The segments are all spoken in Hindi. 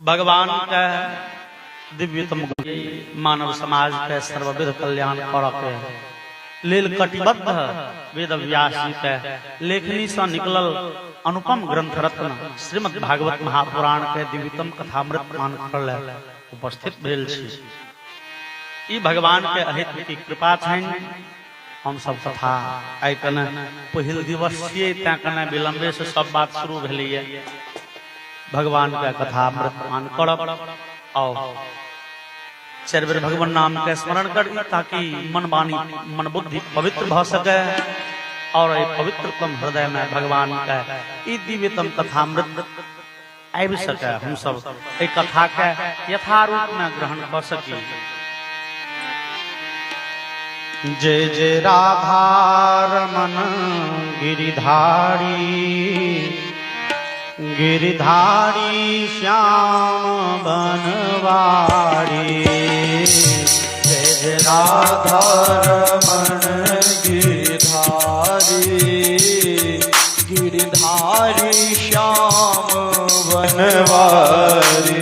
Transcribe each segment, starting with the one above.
भगवान का दिव्यतम मानव समाज के सर्वविध कल्याण करके लील कटिबद्ध वेद व्यास जी के लेखनी से निकलल अनुपम ग्रंथ रत्न श्रीमद् भागवत महापुराण के दिव्यतम कथामृत मान कर उपस्थित भेल छी। ई भगवान के अहित की कृपा छनि। हम सब कथा आइ कने पहिल दिवस छियै तैं कने विलंबे से सब बात शुरू भेलैया। भगवान के कथामृत मान करब और चारि बेर भगवान नाम के स्मरण करी ताकि मन वाणी मन बुद्धि पवित्र भ सके और पवित्रतम हृदय में भगवान का ई दिव्यतम कथामृत आबि सके। हम सब एक कथा के यथारूप में ग्रहण कर सकी। जय जय राधा रमन गिरिधारी गिरिधारी श्याम बनवारी। जय जय राधा रमन गिरिधारी गिरिधारी श्याम बनवारी।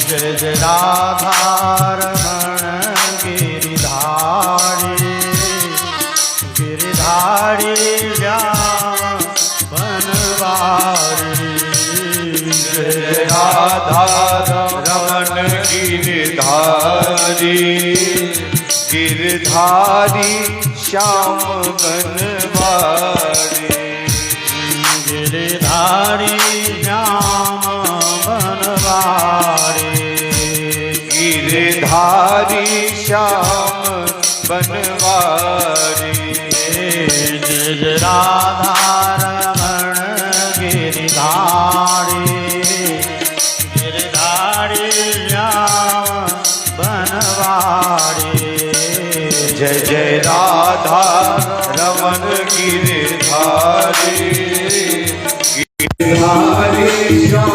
जय जय राधा रमन गिरिधारी गिरिधारी श्याम बनवारी। जय राधा रमन गिरधारी गिरधारी श्याम बनवारी। गिरधारी श्याम बनवारी गिरधारी श्याम बनवारी। जय राधा गिरधारी गिरधारी श्याम बनवारी। जय जय राधा रमन गिरधारी गिरधारी श्याम।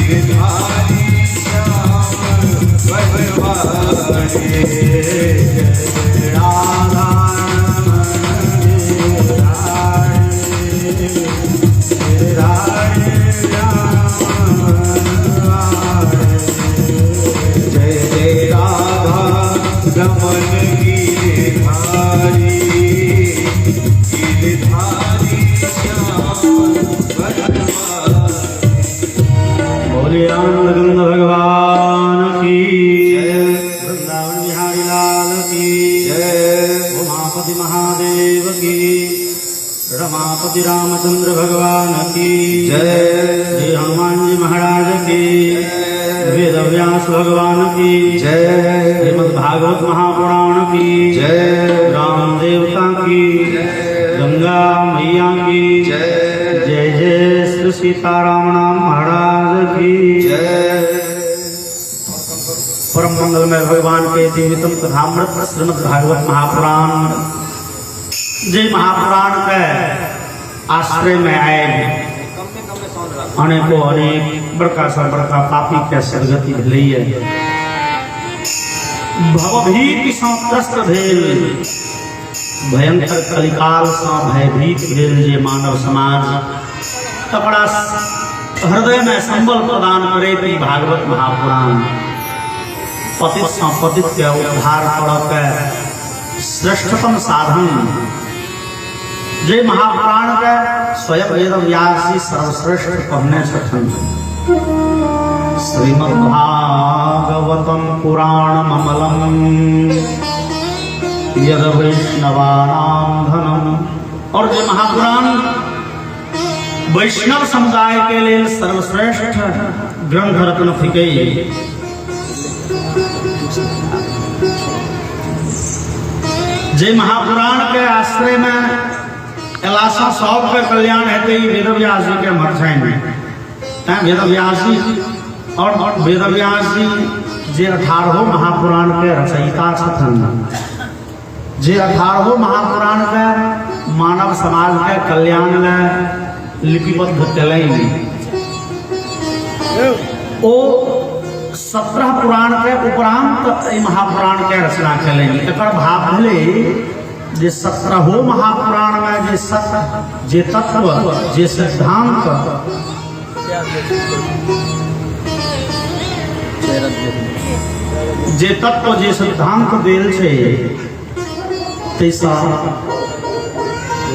गिरधारी बोले आनंद भगवान की वृंदावन बिहारी लाल की उमापति महादेव की रमापति रामचंद्र भगवान की जय हनुमान जी महाराज की वेद व्यास भगवान की श्रीमद् भागवत महापुराण की राम देवता की गंगा मैया की जय जय श्री सीताराम नाम महाराज की परम मंगलमय भगवान के दिव्यतम कथामृत श्रीमद् भागवत महापुराण जय महापुराण के आश्रय में आए अनेकों अनेक बड़का सा बड़का पापी के सदगति भलैये भवभीत सँ त्रस्त भेल भयंकर कलिकाल सँ भयभीत भेल जे मानव समाज तकरा हृदय में संबल प्रदान करे ती भागवत महापुराण पतित सँ पतित के उद्धार करके श्रेष्ठतम साधन जय महापुराण के स्वयं वेद व्यास जी सर्वश्रेष्ठ कहने छथन श्रीमद्भागवतम पुराणम अमलम यद वैष्णवानां धनम। और जय महापुराण वैष्णव समुदाय के लिए सर्वश्रेष्ठ ग्रंथ रत्न थिके। जय महापुराण के आश्रय में एलासा सब के कल्याण हेतु वेद व्यास जी के मत में वेद व्यास जी और वेद व्यास जी जे 18 महापुराण के रचयिता छथन जे 18 महापुराण के मानव समाज के कल्याण में लिपिबद्ध कलैन ओ 17 पुराण के उपरांत महापुराण के रचना कलैन। एकर भाव भेले जे 17 महापुराण में जे सत्य जे तत्व जे सिद्धांत जे तत्व जे सिद्धांत देल छे तैसा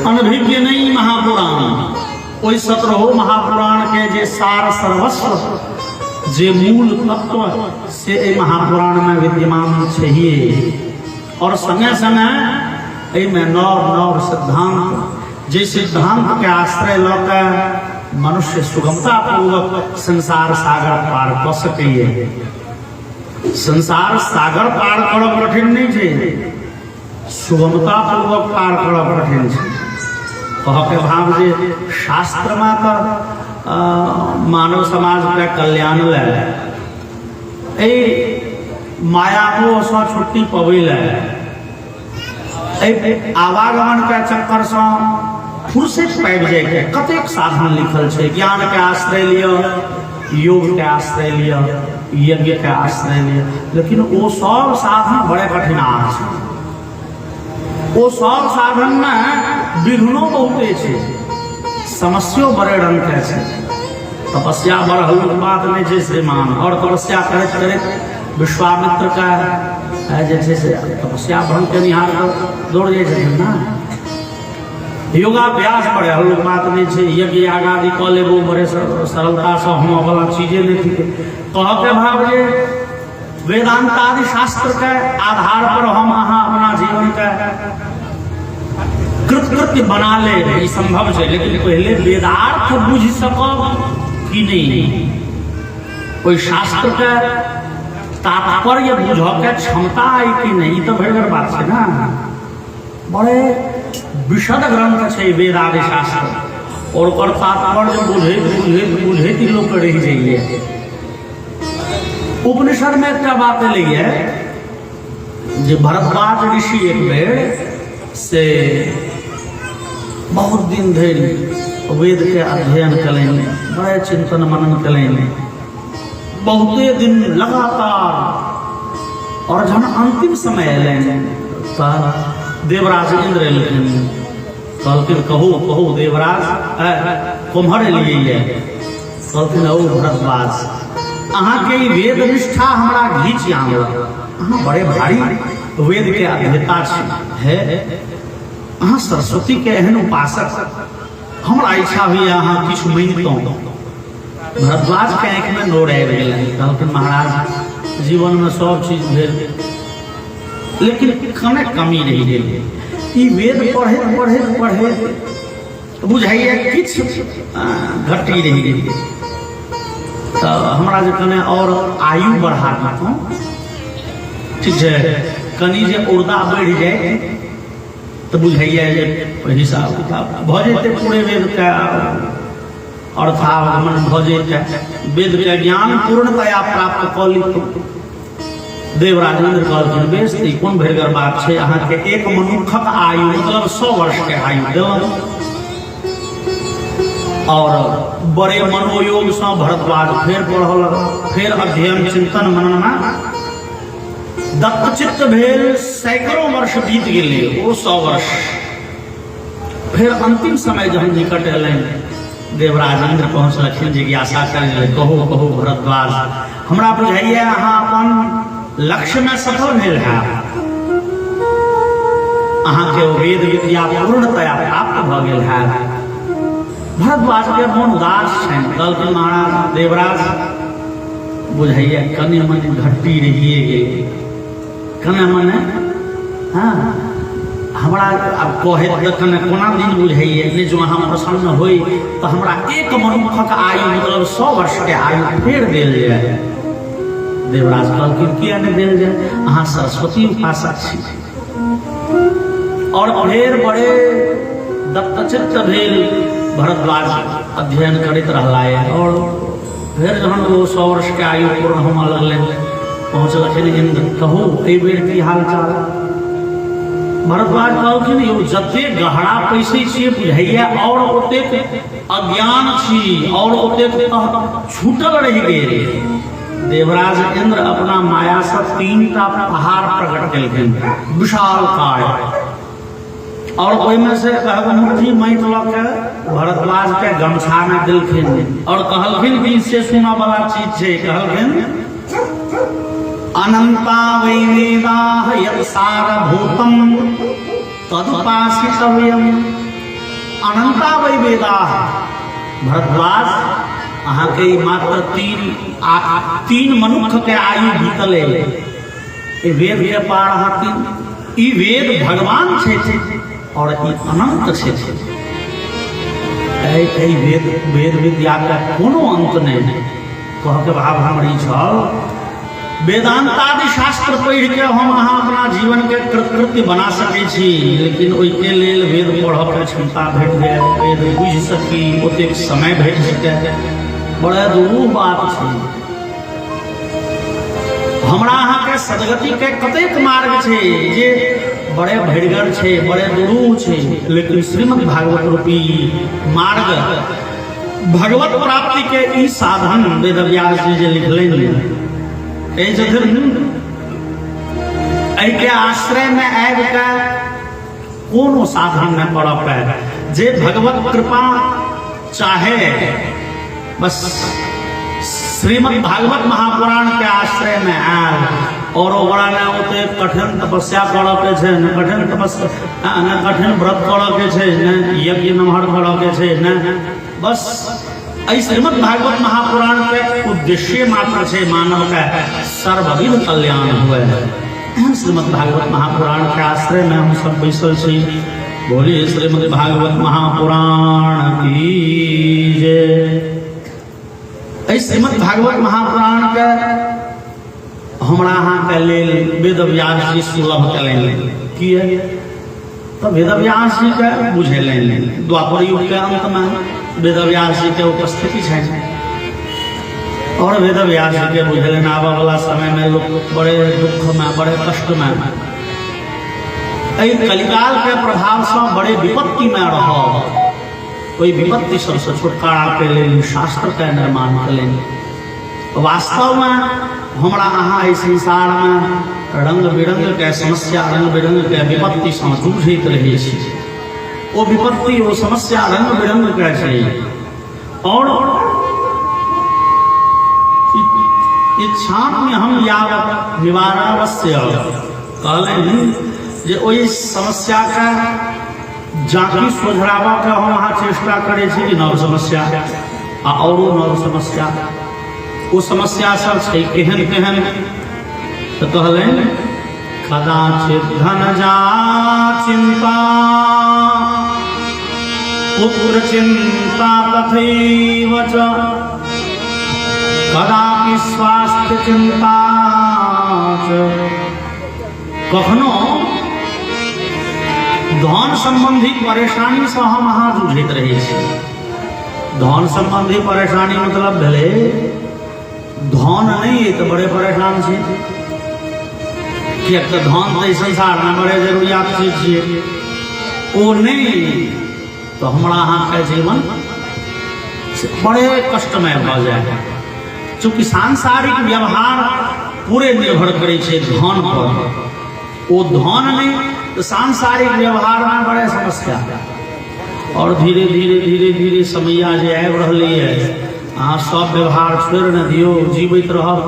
अनभिज्ञ नहीं महापुराण ओई 17 महापुराण के जे सार सर्वस्व जे मूल तत्व से महापुराण में विद्यमान चाहिए और समय समय में नव नव सिद्धांत जे सिद्धांत के आश्रय लौके मनुष्य सुगमता पूर्वक संसार सागर पार कर सके। संसार सागर पार करब कठिन नहीं है, सुगमता पूर्वक पार करब कठिन है। कह के भाव जे शास्त्र में तो मानव समाज के कल्याण ले माया को छुट्टी पबै ले आवागमन के चक्कर से फुर्सत पाबि जाए के कतेक साधन लिखल है। ज्ञान के आश्रय लिया, योग के आश्रय लिया, यज्ञ के आश्रय लिया, लेकिन वो सब साधन बड़े कठिनार है। वो सब साधन में विघ्नों बहुते है, समस्या बड़े रंग के है। तपस्या बढ़ल बात नहीं है श्रीमान। और तपस्या करते करते विश्वामित्र का जैसे तपस्या भंग के निहार दौड़ जाए ना। योगाभ्यास बड़े हल बात नहीं है। यज्ञ आगादी क लेबो बड़े सरलता से हम वाला चीजें नहीं थी। कह के भाव जे वेदांत आदि शास्त्र के आधार पर हम अपना जीवन का कृतकृत्य बना ले संभव है, लेकिन पहले वेदार्थ बुझ सकब कि नहीं, कोई शास्त्र के तात्पर्य बुझ के क्षमता है कि नहीं, तो भयंकर बात है ना। बड़े विशद ग्रंथ है वेद आदि शास्त्र और तात्पर्य बुझे बुझे बुझे लोग रह जाइए। उपनिषद में क्या बात ली है जो भरद्वाज ऋषि एक बेर से बहुत दिन धरि वेद के अध्ययन कलें, बड़े चिंतन मनन कलें, बहुते दिन लगातार। और जन अंतिम समय लें देवराज इंद्र कहलखिन कहू कहू देवराज कुम्हर लिए कहलखिन औ भरद्वाज अहाँ के वेद निष्ठा हमरा घीच आनल, अहाँ बड़े भारी वेद के अध्येता है, अहाँ सरस्वती के एहन उपासक, हमरा इच्छा हुई अहाँ किछु मांगतौं। भरद्वाज के आंख में नोर आबि गेलनि, कहलखिन महाराज जीवन में सब चीज भेल, लेकिन कने कमी रहि गेल। ई वेद पढ़ैत पढ़ैत पढ़ैत बुझाइए किछु घटी रहि गेल, तऽ हमरा जे कने और आयु बढ़ा देतहुँ, ठीक छै, कनि जे उर्दा बढ़ि जाए तऽ बुझाइए जे हिसाब किताब भऽ जेतै, पूरे वेदके अर्थावगमन भऽ जेतै, वेदके ज्ञान पूर्णतया प्राप्त कऽ ली। देवराजेंद्र कहलखिन बेस ई कोन भरिगर बात छै, अहाँके एक मनुखक आयु मतलब 100 वर्ष के आयु देलहुँ। और बड़े मनोयोग से भरद्वाज फेर पढ़ऽ लगल, फेर अध्ययन चिंतन मननमे दत्तचित्त भेल। सैकड़ों वर्ष बीत गेलै, ओ 100 वर्ष। फिर अंतिम समय जहन निकट एलनि, देवराजेंद्र पहुँचलखिन, जिज्ञासा करै, कहू कहू भरद्वाज, हमरा बुझाइए अहाँ अपन लक्ष्य में सफल भेल है, अहाँके वेद विद्या पूर्णतया प्राप्त भऽ गेल है। भरद्वाज के मन उदास छनि, कहलखिन महाराज देवराज बुझाइए कने मने घटी रहिए गेल, कने मने हाँ हमरा अब कहैत कने कोना दिन बुझाइए नहि, जो अहाँ प्रसन्न होइ तऽ हमरा एक मनुखक आयु मतलब 100 वर्ष के आयु फेर देल जाय। देवराज कहलखिन किया नहीं देल जाए, अहाँ सरस्वती उपासक छी। और फेर बड़े दत्तचित्त भेल, भरद्वाज अध्ययन करैत रहलाह। और फिर जहन वो 100 वर्ष के आयु पूर्ण होमऽ लगलनि, पहुँचलखिन इंद्र, कहू एहि बेर की हाल चाल। भरद्वाज कहलखिन यौ जते गहरा पैसे छियै बुझाइए और ओतेक अज्ञान छी, और ओतेक छूटल रहि गेल। देवराज इंद्र अपना माया से 3टा पहाड़ प्रकट केलखिन, विशाल काय, और ओहिमे से मुट्ठी माटि लऽ के भरद्वाज के गमछा में देलखिन, और कहलखिन कि से सुनऽ वाला चीज छै। कहलखिन अनंता वै वेदाः यत्सारभूतं तदुपासितव्यम्। अनंता वै वेदाः, भरद्वाज अहाँके मात्र 3 मनुख के आयु बीतल है, वेद के पार अहाँ ई वेद भगवान छै और ई अनंत छै। वेद विद्या के कोनो अंत नहीं। कह के भाव हमर ई छल, वेदांतादि शास्त्र पढ़ि के हम अहाँ अपना जीवन के कृतकृत्य बना सकै छी, लेकिन ओहिके लेल वेद पढ़ऽ के क्षमता भेट जाए, वेद बुझि सकी, ओतेक समय भेट सकै, बड़ा दुरूह बात छै। हमरा अहाँके सदगति के कतेक मार्ग छै जे बड़े भरिगर छै, बड़े दुरूह छै, लेकिन श्रीमद् भागवत रूपी मार्ग भगवत प्राप्ति के ई साधन वेदव्यास जी जे लिखलनि, के आश्रय में आबि के कोनो साधन न करऽ पाए, जे भगवत कृपा चाहे बस श्रीमद् भागवत महापुराण के आश्रय में आयल, और ओकरा ने ओते कठिन तपस्या करऽ के छै, न कठिन तपस्या न कठिन व्रत करऽ के छै, न यज्ञ नमहर करऽ के छै, न बस श्रीमद् भागवत महापुराण के उद्देश्य मात्र छै मानव के सर्वविध कल्याण हुए। श्रीमद् भागवत महापुराण के आश्रय में हम सब बैसल छी। बोलिए श्रीमद् भागवत महापुराण की जय। श्रीमद् भागवत महापुराण के हमरा अहाँ के लेल वेदव्यास जी सुलभ कयलनि, किए तो वेदव्यास जी के बुझेलनि। द्वापर युग के अंत में वेदव्यास जी के उपस्थिति है, और वेदव्यास जी के बुझेलनि आबऽ वाला समय में लोग बड़े दुख में, बड़े कष्ट में, कलिकाल के प्रभाव से बड़े विपत्ति में रहब, ओहि विपत्ति सबसे छुटकारा के लेल शास्त्र के निर्माण कयलनि। वास्तव में हमरा अहाँ इस संसार में रंग बिरंग के समस्या, रंग बिरंग के विपत्ति से जूझैत रहै छी। वो विपत्ति, वो समस्या रंग बिरंग के छै, और इच्छा में हम यावत निवारणवश्य कहलनि जे ओहि समस्या के जाकी सोझराबऽ के हम अहाँ चेष्टा करै छी कि नव समस्या और नौ समस्या वो समस्या सब छै केहन केहन तो कहले कदाचित धन जा चिंता पुत्र चिंता तथैव च कदापि स्वास्थ्य चिंता च कखनो धन संबंधी परेशानी से हम अहाँ जूझैत रहै छी। धन संबंधी परेशानी मतलब भेलै धन नहीं है तो बड़े परेशान छे किया तो धन तो संसार में बड़े जरूरियात चीज छियै ओ नहीं तो हमारा अहाँ के जीवन बड़े कष्टमय भ जाए। चूँकि सांसारिक व्यवहार पूरे निर्भर करे छे धन पर वो धन नहीं तो सांसारिक व्यवहार में बड़े समस्या और धीरे धीरे धीरे धीरे समय जे आबि रहलै है अहाँ सब व्यवहार छोड़ न दियो जीवित रहब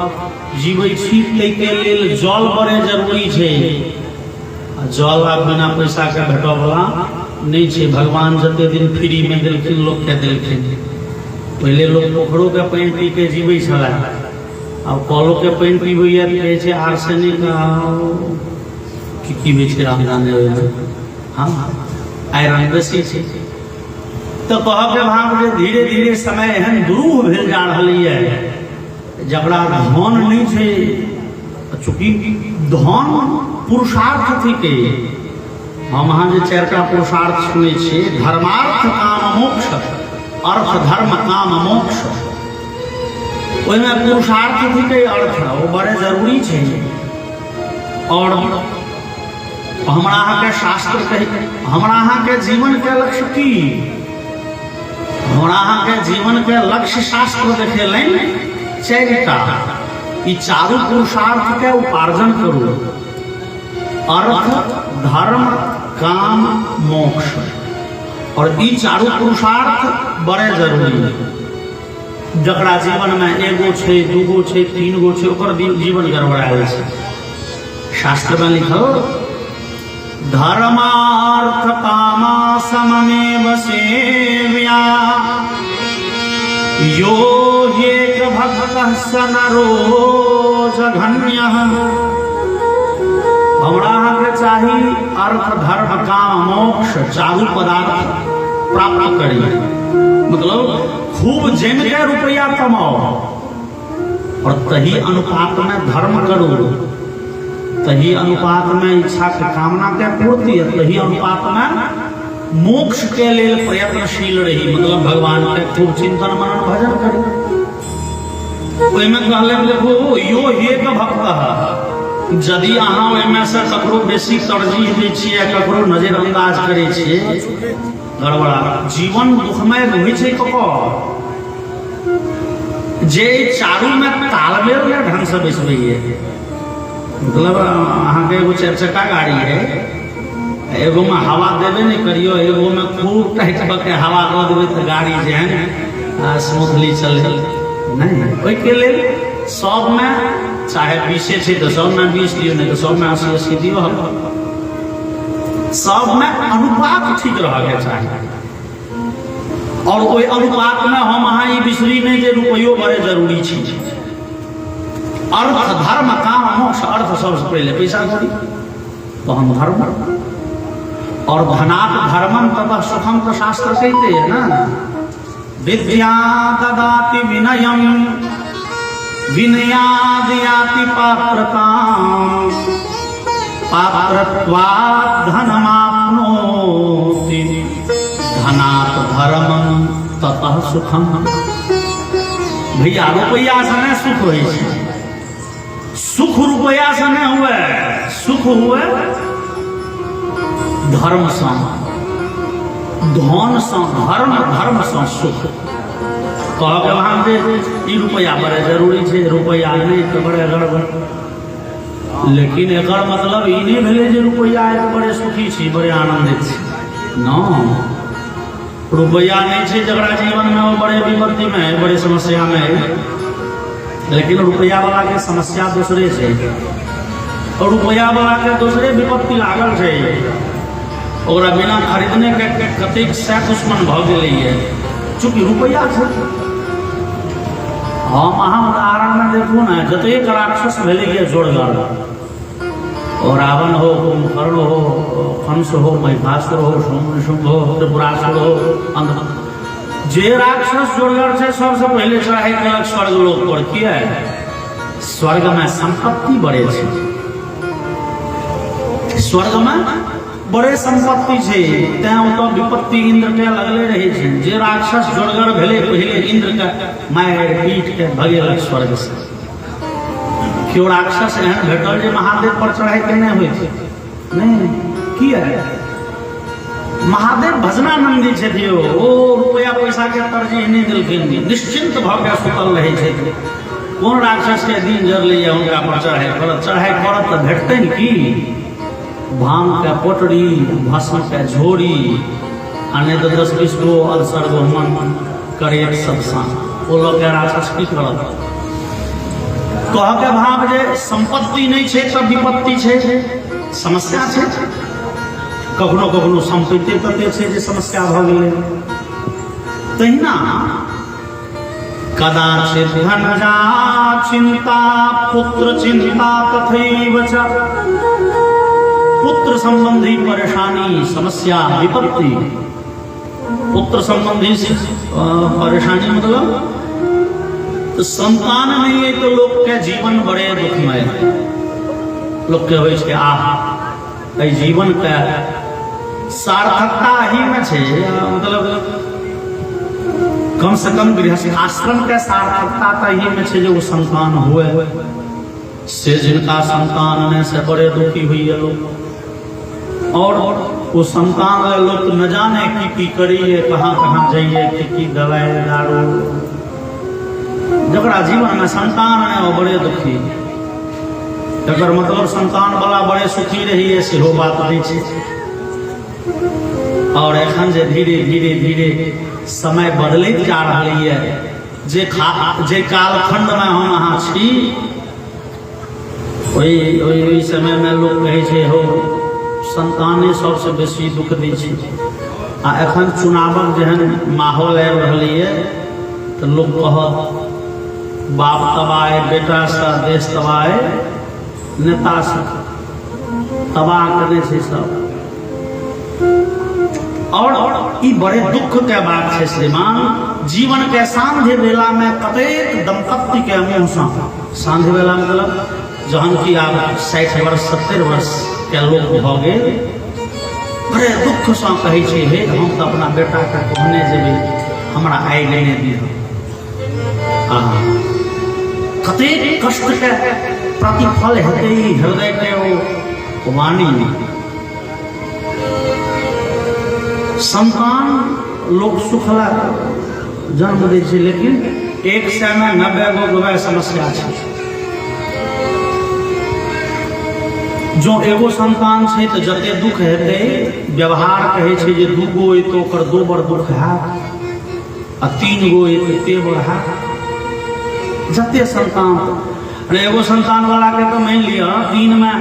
जीवै छी ताहिके लेल जल बड़े जरूरी छै। जल आब बिना पैसा के भेटऽ वाला नहीं छै। भगवान जते दिन फ्री में देलखिन लोग के देलखिन। पहले लोग पोखरों के पानी पी के जीवै छला अब कलों के पानी पीबैया कहै छै आर्सेनिक की भी छै रामदान हाँ आयरन बेसी छै। तो कहब भाव जे धीरे धीरे समय एहन दुरूह भेल जा रही है जकरा धन नहीं छै। चूँकि धन पुरुषार्थ थिके हम अहाँ जे चारिटा पुरुषार्थ सुनै छियै धर्मार्थ काम मोक्ष अर्थ धर्म काम मोक्ष ओहिमे पुरुषार्थ थिके अर्थ वो बड़े जरूरी छै। और हमरा अहाँ के शास्त्र कहे हमरा अहाँ के जीवन के लक्ष्य की हमरा अहाँ के जीवन के लक्ष्य शास्त्र देखेलनि चारिटा ई चारू पुरुषार्थ के उपार्जन करू अर्थ धर्म काम मोक्ष और ई चारू पुरुषार्थ बड़े जरूरी है। जकरा जीवन में एगो छै दूगो छै तीन गो छै ओकर जीवन गड़बड़ायल छै। शास्त्र में लिखल धर्मार्थ कामा सममेव सेव्या यो ह्येक भक्तः स नरो जघन्यः। हमरा अहाँ के चाही अर्थ धर्म काम मोक्ष चारू पदार्थ प्राप्त करी मतलब खूब जम के रुपया कमाओ और तही अनुपात में धर्म करो तही अनुपात में इच्छा के कामना के पूर्ति है तही अनुपात में मोक्ष के लिए प्रयत्नशील रही मतलब भगवान के खूब चिंतन मनन भजन करी। ओहिमे कहले देखो यो एक भक्त यदि अहाँ ओहिमे से ककरो बेसी तरजीह दै छियै ककरो नजरअंदाज करै छियै गड़बड़ा जीवन दुखमय होइ छै। ककर जे चारू में तालमेल के ढंग से बैसबैये मतलब अहाँ के एगो चारि चक्का गाड़ी है एगो में हवा देबे नहीं करियो एगो में खूब टाइट के हवा दऽ देबै तो गाड़ी जेहन स्मूथली चले नहीं। ओहि के लेल सब में चाहे 20 छै तो सब में 20 दियो नहीं तो सब में 80 दियो सब में अनुपात ठीक रह के चाहिए। और ओहि अनुपात में हम अहाँ ई बिसरी नहीं जे रुपयो बड़े जरूरी छै। अर्थ धर्म काम मोक्ष अर्थ सबसे पहले पैसा कौड़ी तहन धर्म और धनात् धर्मम ततः सुखम तो शास्त्र कहते हैं ना विद्या ददाति विनयम विनयाद याति पात्रताम पात्रत्वात् धनमाप्नोति धनात् धर्मम ततः सुखम। भैया रुपया से नहीं सुख होइ छै सुख रुपया से नहीं हुए सुख हुए धर्म से धन से धर्म धर्म से सुख। कहब वहाँ जे ई रुपया बड़े जरूरी छै रुपया नहीं तो बड़े गड़बड़। लेकिन एकर मतलब ई नहीं भेलै जे रुपया है बड़े सुखी छी बड़े आनंदित छी न। रुपया नहीं छै जकरा जीवन में वो बड़े विपत्ति में बड़े समस्या में लेकिन रुपया वाला के समस्या दूसरे छै और रुपया वाला के दूसरे विपत्ति लागल छै ओकरा बिना खरीदने के कतेक सै दुश्मन भ गेलै है चूँकि रुपया छै हम अहाँ उदाहरण में देखू ना, जतेक राक्षस भेले के जोड़गर, और रावण हो, कुंभकर्ण हो, कंस हो, महिषासुर हो, शुंभ हो, त्रिपुरासुर हो, जे राक्षस जोड़गर छे सबसे पहले चढ़ाई केलक स्वर्ग लोक पर। किया है? स्वर्ग में संपत्ति बड़े छे, स्वर्ग में बड़े संपत्ति छे, तें ओतऽ विपत्ति इंद्र के लगले रहे छे। जे राक्षस जोड़गर भेले पहले इंद्र के मार पीट के भगेलक स्वर्ग से। क्यों राक्षस एहन भेटल जे महादेव पर चढ़ाई केने होइ छै? नहीं। किया है? महादेव भजनानंदी छथि, ओ रुपया पैसा के तरजीह नहीं देलखिन, निश्चिंत भऽ के सुतल रहै छथि। कोन राक्षस के दिन जरलैया हुनका पर चढ़ाई करत तऽ भेटतनि की? भांग के पोटड़ी, भस्म के झोरी, आ नहीं तो 10-20 गो अल्सर गोमन करे सब सान। ओ लोग के राक्षस की करत? कह के भाव जे संपत्ति नहीं छे तऽ विपत्ति छे, समस्या छे। कखनो कखनो संपत्ति तते छे जे समस्या भऽ गेलै। तहिना कदाचित धनजा चिंता पुत्र चिंता तथैव च। पुत्र संबंधी परेशानी, समस्या, विपत्ति। पुत्र संबंधी परेशानी मतलब तो संतान नहीं है तो लोग के जीवन बड़े दुखमय। लोग के होइ छै एहि जीवन के सार्थकता ही में छे, मतलब कम से कम गृहस्थ आश्रम के सार्थकता तो ही में छे जो संतान हुए। से जिनका संतान ने से बड़े दुखी हुई है लोग, और वो संतान लोग न जाने की करिए, कहाँ कहाँ जाइए, की दवाई दारू। जकरा जीवन में संतान है वो बड़े दुखी, जकर मतलब संतान वाला बड़े सुखी रही है, सेहो बात नहीं छे। और एखन जे धीरे धीरे धीरे समय बदलैत जा रही है, जे कालखंड में हम अहाँ छी, ओहि समय में लोग कहे छे हो संताने सबसे बेसी दुख दै छै। आ एखन चुनावक जेहन माहौल आबि रहलै है तो लोग कहत बाप तबाह, बेटा सा देश तबाह, नेता सा तबाह करे छै सब। और ई बड़े दुख के बात है श्रीमान। जीवन के सांझे बेला में कतेक दंपत्ति के मुँह से, सांझे बेला मतलब जहन की आप 60 वर्ष 70 वर्ष के लोग भऽ गेल, बड़े दुख से कहै छै हे हम तो अपना बेटा के कहने जेबै, हमरा आइ नहि दियौ। कतेक कष्ट के प्रतिफल हेतै हृदय के ओ वाणी। संतान लोग सुखला जन्म दै छै, लेकिन 100 में 90 गो समस्या छै। जो एगो संतान छै तो जते दुख हेतै, व्यवहार कहे छै जे 2 गो अइ तो ओकर 2 बार दुख हैत, आ 3 गो अइ तो 3 बार हैत। जते संतान, एगो संतान वाला के तो मान लिया दिन में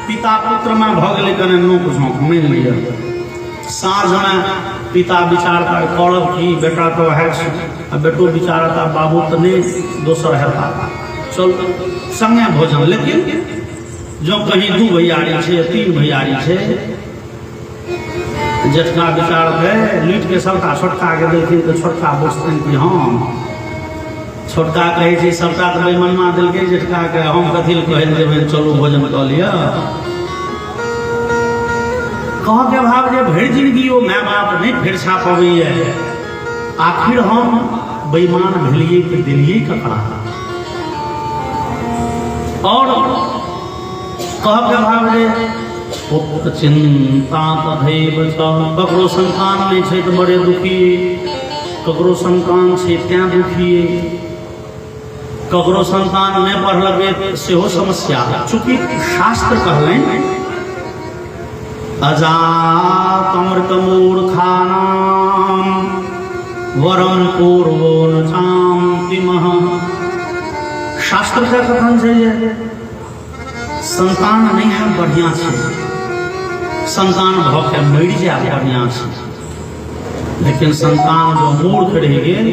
पिता पुत्र में भऽ गेलै कने नोक झोंक, मान लिया साँझ में पिता विचार करब कि बेटा तो है, आ बेटो विचारता बाबू तो नहीं दोसर हेता, चल संगे भोजन। लेकिन जो कहीं 2 भैयारी छे 3 भैयारी छे, जेठका विचार है लूट के सबका छोटका के देलखिन तो छोटका बुझतन कि हम, छोटका कहे छै सबका तो बेमनमा देलकै जेठका के, हम कथी कहे देबै, चलू भोजन कऽ लिअ। कह के भाव जे भरि जिंदगी ओ माय बाप नहीं फेर छा पबैया, आखिर हम बेईमान भेलिए कि दिलिए ककरा। और कह के भाव जे पुत्र चिंता तथैव च। ककरो संतान नहीं छै तो बड़े दुखी, ककरो संतान छै तें दुखी, ककरो संतान नहीं पढ़लकै सेहो समस्या। चूँकि शास्त्र कहलनि अजातमृतमूर्खानां वरम पूर्वो न चान्तिमः। शास्त्र का कथन छै जे संतान नहीं है बढ़िया छै, संतान भऽ के मरि जाए बढ़िया छै, लेकिन संतान जो मूर्ख रह गेल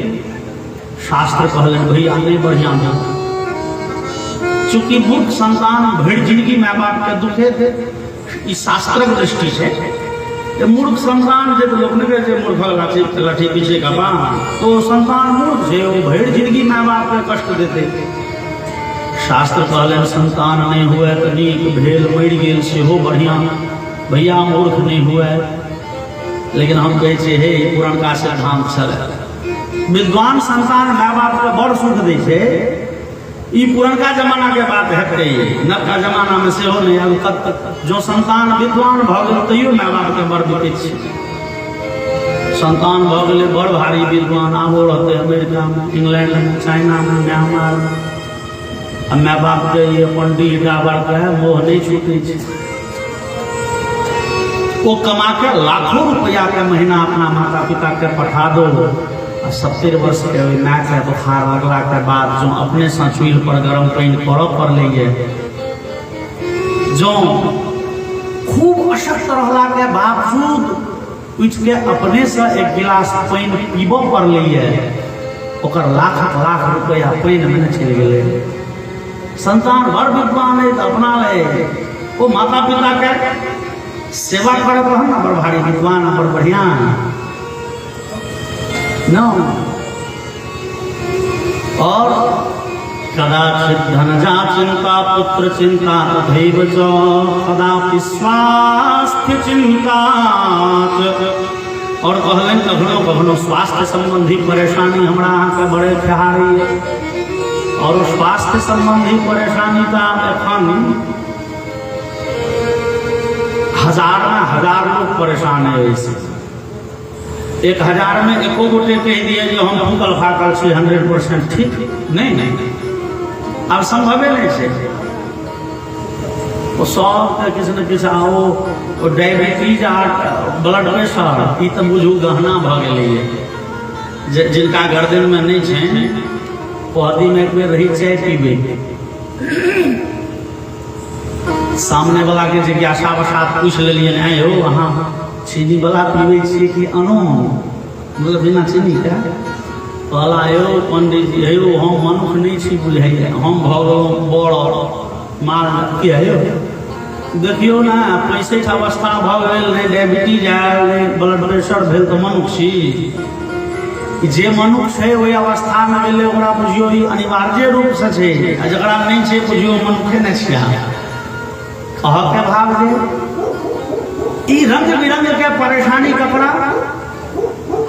शास्त्र कहले भैया नहीं बढ़िया दे, चूंकि मूर्ख संतान भर जिंदगी माँ बाप के दुखे थे, इस शास्त्र दृष्टि से ये मूर्ख संतान जब लोग ने कहे मूर्ख लाठी पीछे का बाण, तो संतान मूर्ख है, वो भर जिंदगी माँ बाप के कष्ट देते। शास्त्र कहले संतान नहीं हुए तो नीक भेल मर गेल से हो बढ़िया, भैया मूर्ख नहीं हुए। लेकिन हम कहे छे हे पुरनका सिद्धांत चले, विद्वान संतान माँ बाप के बड़ सुख दै छै, ई पुरनका जमाना के बात हेतै, नवका जमाना में सेहो नहीं। अब जो संतान विद्वान भ गेल तैयो माँ बाप के बड़ विपत्ति छै। संतान भ गेलै बड़ भारी विद्वान, आबो रहते अमेरिका में, इंग्लैंड में, चाइना में, म्यांमार में, अब माँ बाप के ये पंडित डाबर के मोह नहीं छूटे छै। वो कमा के लाखों रुपया के महीना अपना माता पिता के पठा दो, 70 वर्ष के माँ के बुखार लगला के बाद जो अपने से चूल्ह पर गर्म पानी करऽ पड़लै, जो खूब अशक्त रहला के बावजूद उठ के अपने से एक गिलास पानी पीबऽ पड़लै, ओकर लाख लाख रुपया पानी में चलि गेलै। संतान बड़ विद्वान है तो अपना ले, वो माता पिता के सेवा करे ना, बड़ भारी विद्वान, बड़ बढ़िया न। और कदाचित धनजा चिंता पुत्र चिंता तथैव च, कदापि स्वास्थ्य चिंता। और कहलन कखनो कखनो स्वास्थ्य संबंधी परेशानी हमरा के बड़े ख्याल है, और स्वास्थ्य संबंधी परेशानी का एखन हजार लोग परेशान है। इससे 1000 में एको गोटे कह दिए जो हम फूकल फाकल छी 100% ठीक नहीं, अब संभवे नहीं है। वो सब किसी न किसी वो डायबिटीज आर ब्लड प्रेशर ई तो बुझू गहना भ गेलै, जिनका गर्दन में नहीं है पौधी में एक बेर रही चाय पीबे, सामने वाला के जिज्ञासा वसात पूछ लेलिए हैं हो वहाँ चीनी वाला पीबे छी कि अनो, मतलब बिना चीनी के। कहला यो पंडित जी हे हम मनुष्य नहीं छी बुझाइए, हम भगवान बड़ माल के हे देखियो ना 65 अवस्था भ गेल, नहीं डायबिटीज आयल, नहीं ब्लड प्रेशर भेल तो मनुष्य छी। जे मनुष्य है वही अवस्था में गेले ओकरा बुझियो ई अनिवार्य रूप से छै, आ जकरा नहीं छै बुझियो मनुष्य नहीं छिया। कह के भाव दे ई रंग बिरंग के परेशानी कपड़ा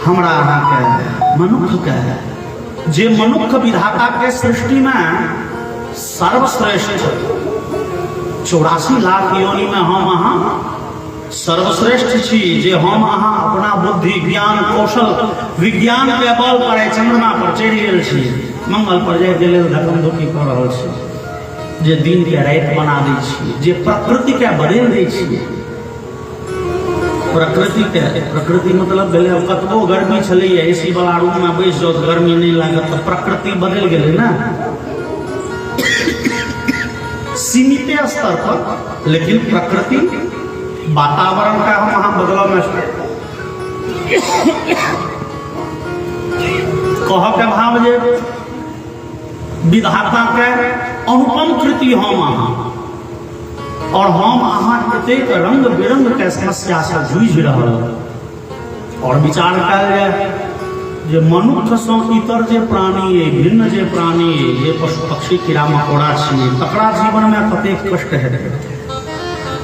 हमरा अहाँ के मनुष्य के, जे मनुष्य विधाता के सृष्टि में सर्वश्रेष्ठ 84 लाख योनि में हम अहाँ सर्वश्रेष्ठ छी, जे हम अहाँ अपना बुद्धि ज्ञान कौशल विज्ञान के बल पर चंद्रमा पर चढ़ि गेल छी, मंगल पर जाय के लेल धक्म धुक्की कर रहल छी, जे दिन के रात बना दै छी, जे प्रकृति के बदल दै छी। प्रकृति मतलब भेलै कतबो गर्मी छलैए एसी वाला रूम में बैस जाओ गर्मी नहीं लागत, तो प्रकृति बदल गेलै ना सीमित स्तर पर, लेकिन प्रकृति वातावरण का हम वहां बदलाव में कह के भाव जे विधाता के अनुपम कृति हम अहाँ, और हम अहाँ एतेक रंग बिरंग के समस्या से जूझ रहल। और विचार कयल जाय जे मनुष्य से इतर जे प्राणी है, भिन्न जे प्राणी है, जे पशु पक्षी कीड़ा मकोड़ा छियै, तकरा जीवन में कतेक कष्ट है।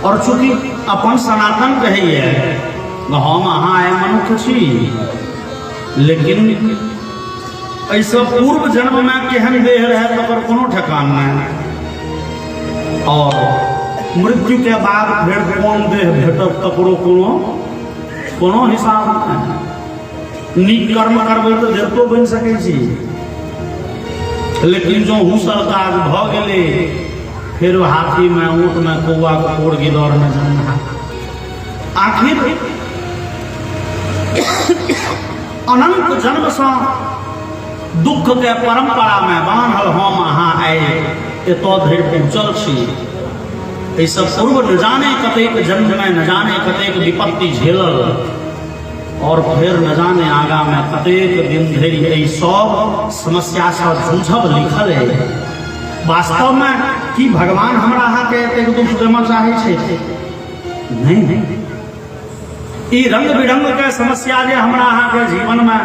और चूंकि अपन सनातन कहैए हम अहाँ मनुष्य छी, लेकिन ऐसे पूर्व जन्म में केहन देह रहे तकर कोनो ठेकान नहीं, और मृत्यु के बाद फिर कौन देह भेटत तकरो कोनो हिसाब नहीं। नीक कर्म करबै तो देवतो बनि सकै छी, लेकिन जो हुसल काज भ गेलै फिर हाथी में, ऊँट में, कौआ कपोर गिदौर में जन्म। आखिर अनंत जन्म से दुख के परंपरा में बांधल हम अहाँ आए एतऽ धरि पहुँचल छी। सब पूर्व न जाने कतेक जन्म में न जाने कतेक विपत्ति झेलल, और फिर न जाने आगा में कतेक दिन धरि एहि सब समस्या से जूझब लिखल है। वास्तव में कि भगवान हमरा अहाँ के एतेक दुख देना चाहे छे? नहीं। ई रंग बिरंग के समस्या जे हमरा अहाँ के जीवन में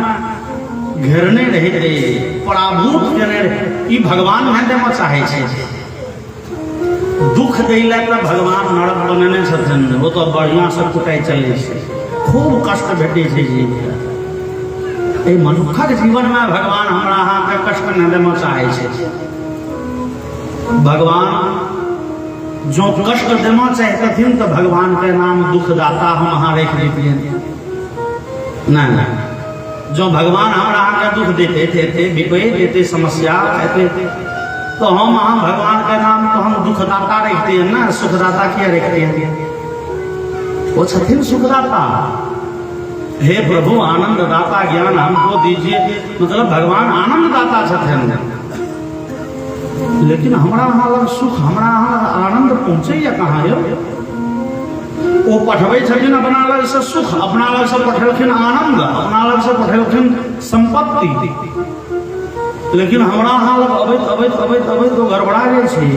घेरने रहे, पराभूत केने रहे, ई भगवान नहीं देना चाहे छे। दुख दैला तो भगवान नरक बनेने छथिन, वो तो बढ़िया से कुटाई चले छे, खूब कष्ट भेटे छे जीवन। ए मनुष्यक जीवन में भगवान हमरा अहाँ के कष्ट नहीं देना चाहे छे। भगवान जो कष्ट देना चाहते थे तो भगवान के नाम दुखदाता हम अहाँ रख देते। नहीं, जो भगवान हमरा अहाँ के दुख देते थे, विपद देते, समस्या कहते, तो हम अहाँ भगवान के नाम तो हम दुखदाता रखते हैं ना, सुखदाता क्या रखते हैं? वो छथिन सुखदाता। हे प्रभु आनंद दाता ज्ञान हमको दीजिए, मतलब भगवान आनंद दाता छथिन। लेकिन हमरा अहाँ लग सुख, हमरा अहाँ आनंद पहुंचे या कहाँ यो? वो पठबे छथिन अपना लग से सुख, अपना लग से पठेलखिन आनंद, अपना लग से पठेलखिन संपत्ति। लेकिन हमरा अहाँ लग अबैत तो गड़बड़ा जाए छे।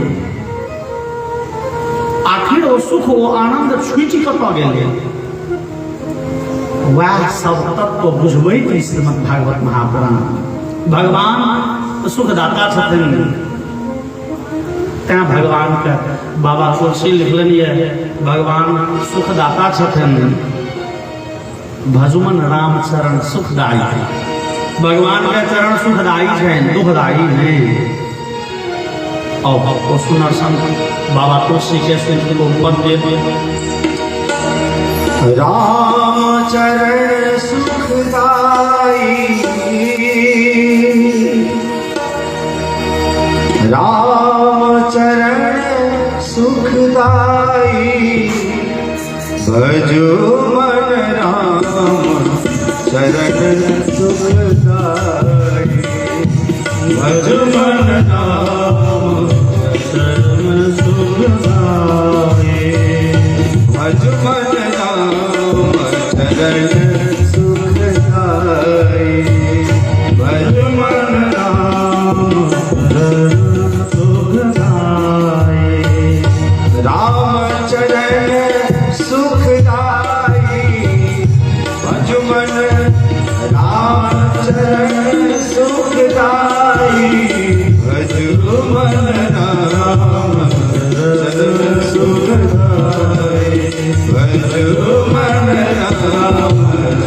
आखिर वो सुख, वो आनंद छुटि कतऽ गेलै? वह सब तत्व बुझबै श्रीमद् भागवत महापुराण। भगवान सुखदाता छथिन, तैं भगवान के बाबा तुलसी लिखलनि है, भगवान सुखदाता छथिन। भजुमन राम चरण सुखदायी। भगवान के चरण सुखदायी हैं, दुखदायी हैं। और सुनर संत बाबा तुलसी के स्थिति को पद दे राम चरण सुखदाई, राम चरण सुखदाई, भजो मन राम चरण सुखदाई, भजो मन राम चरण सुखदाई, भजो मन राम चरण सुखदाई, भजो मन राम चरण सुखदाई। राम चरण सुखदाई, भजो मन राम चरण सुखदाई, भजो मन राम चरण सुखदाई, भजो मन राम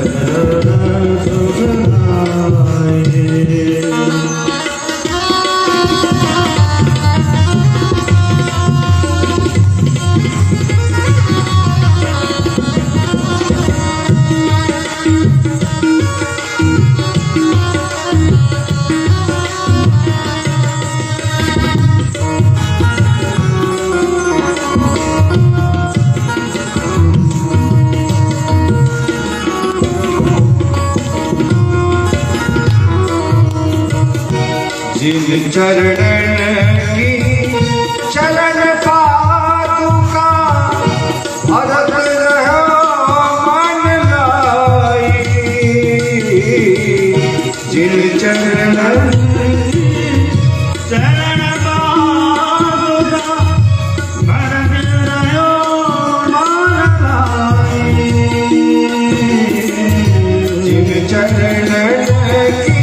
चरण सुखदाई। जिन चरणन की चरण पादुका, भरत रहो मन लाई। जिन चरणन चरण पादुका, भरत रहो मन लाई। जिन चरणन की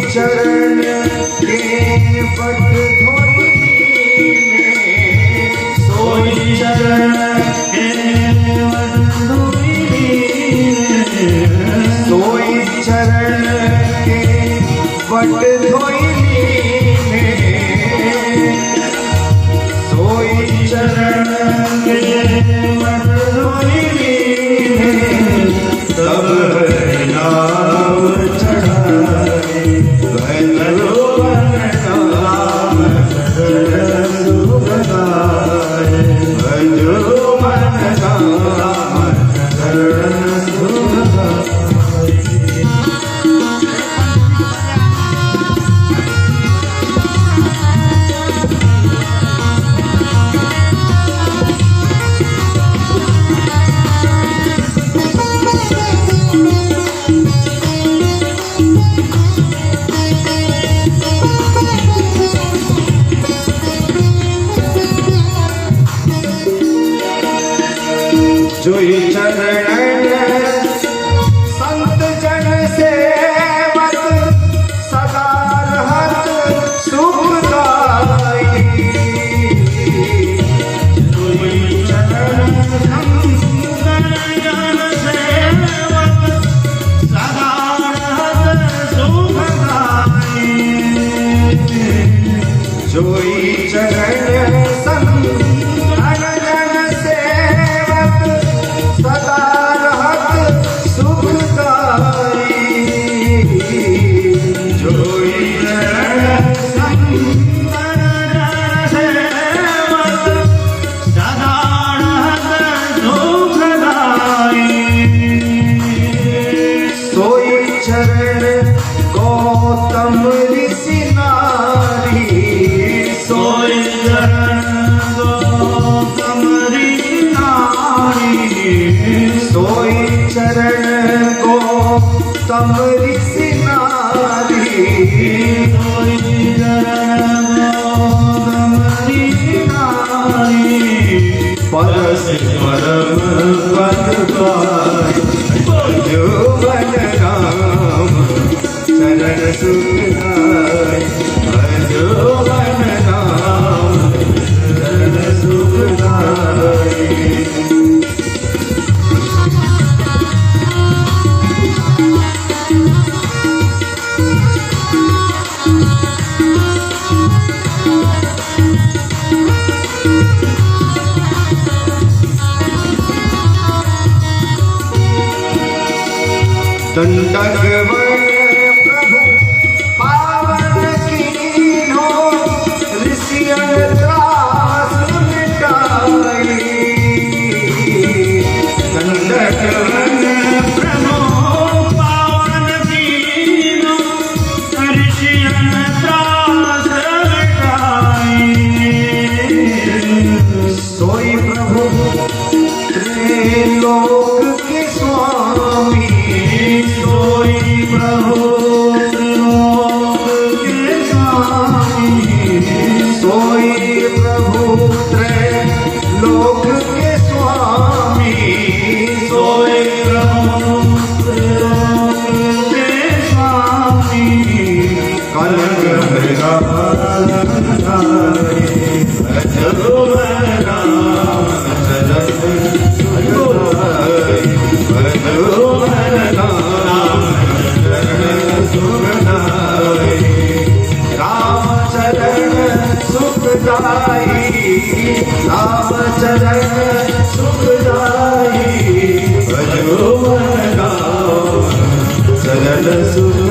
चरण के पट धोई, सोई चरण के पट धोई, सोई चरण के पट धोई, सोई चरण के पट धोई, तब नाम चढ़ाई, भजो मन राम चरण समरिस नारी सोई चरण समरिस नारी परस परम पद पाई जो बन राम चरण सुखदाई जो बन राम चरण सुखदाई दंडक प्रभु पावन कीन्हो ऋषियन त्रास मिटाई दंडक प्रभु पावन कीन्हो ऋषियन त्रास मिटाई सोई प्रभु त्रिलोक के स्वामी सोई प्रभु त्रिलोक के स्वामी सोई प्रभु त्रिलोक के स्वामी सोई प्रभु त्रिलोक के स्वामी कलंक मृगा राम चरण सुखदाई भजो मन राम चरण सुख